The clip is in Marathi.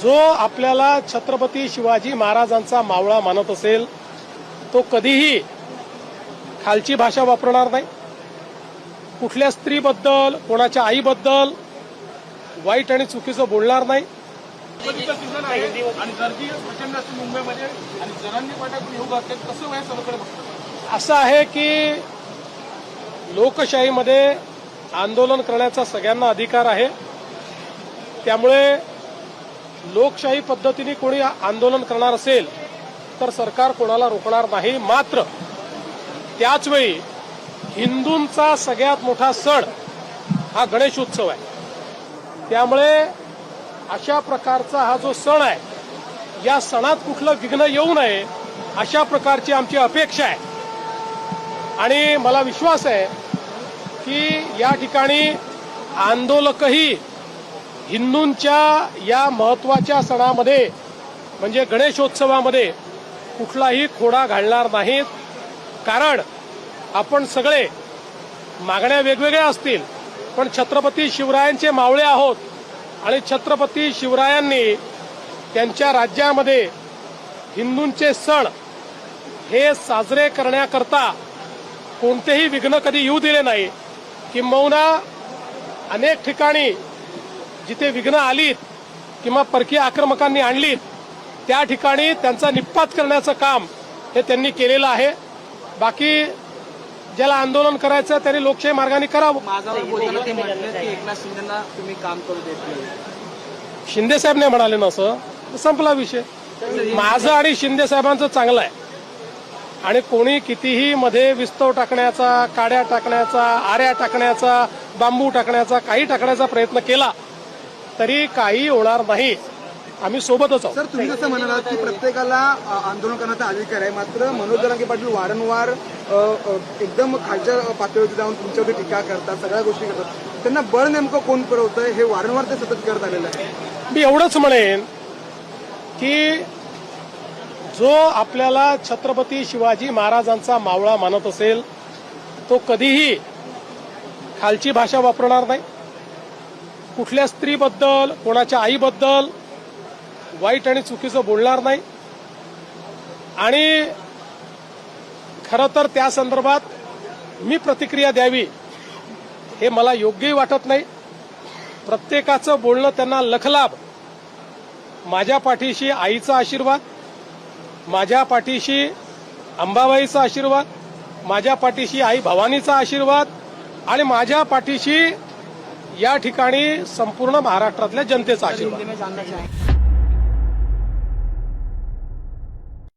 जो आपल्याला छत्रपती शिवाजी महाराजांचा मावळा मानत असेल तो कधीही खालची भाषा वापरणार नाही, कुठल्या स्त्रीबद्दल कोणाच्या आईबद्दल वाईट आणि चुकीचं बोलणार नाही। असं आहे की लोकशाहीमध्ये आंदोलन करण्याचा सगळ्यांना अधिकार आहे, त्यामुळे लोकशाही पद्धतीने कोणी आंदोलन करणार असेल तर सरकार कोणाला रोखणार नाही। मात्र त्याचवेळी हिंदूंचा सगळ्यात मोठा सण हा गणेशोत्सव आहे, त्यामुळे अशा प्रकारचा हा जो सण आहे या सणात कुठलं विघ्न येऊ नये अशा प्रकारची आमची अपेक्षा आहे। आणि मला विश्वास आहे की या ठिकाणी आंदोलकही हिंदूंच्या या महत्वाच्या सणामध्ये म्हणजे गणेशोत्सवामध्ये कुठलाही खोडा घालणार नाहीत, कारण आपण सगळे मागण्या वेगवेगळ्या असतील पण छत्रपती शिवरायांचे मावळे आहोत आणि छत्रपती शिवरायांनी त्यांच्या राज्यामध्ये हिंदूंचे सण हे साजरे करण्याकरता कोणतेही विघ्न कधी येऊ दिले नाही। किंबहुना अनेक ठिकाणी जिथे विघ्न आलीत किंवा परकीय आक्रमकांनी आणलीत त्या ठिकाणी त्यांचा निपात करण्याचं काम हे त्यांनी केलेलं आहे। बाकी ज्याला आंदोलन करायचं त्यांनी लोकशाही मार्गाने करावं। एकनाथ शिंदेना तुम्ही काम करू देत नाही, शिंदे साहेब नाही म्हणाले ना, असं संपला विषय। माझं आणि शिंदे साहेबांचं चांगलं आहे आणि कोणी कितीही मध्ये विस्तव टाकण्याचा, काड्या टाकण्याचा, आऱ्या टाकण्याचा, बांबू टाकण्याचा, काही टाकण्याचा प्रयत्न केला तरी काही होणार नाही, आम्ही सोबतच आहोत। सर, तुम्ही जसं म्हणालात की प्रत्येकाला आंदोलन करण्याचा अधिकार आहे, मात्र मनोज जरांगे पाटील वारंवार एकदम खालच्या पातळीवर जाऊन तुमच्यावरती टीका करतात, सगळ्या गोष्टी करतात, त्यांना बळ नेमकं कोण पुरवतंय हे वारंवार ते सतत करत आलेलं आहे। मी एवढंच म्हणेन की जो आपल्याला छत्रपती शिवाजी महाराजांचा मावळा मानत असेल तो कधीही खालची भाषा वापरणार नाही, कुठल्या स्त्रीबद्दल कोणाच्या आईबद्दल वाईट आणि चुकीचं बोलणार नाही। आणि खरं तर त्या संदर्भात मी प्रतिक्रिया द्यावी हे मला योग्यही वाटत नाही। प्रत्येकाचं बोलणं त्यांना लखलाभ। माझ्या पाठीशी आईचा आशीर्वाद, माझ्या पाठीशी अंबाबाईचा आशीर्वाद, माझ्या पाठीशी आई भवानीचा आशीर्वाद आणि माझ्या पाठीशी या ठिकाणी संपूर्ण महाराष्ट्रातल्या जनतेचा आशीर्वाद।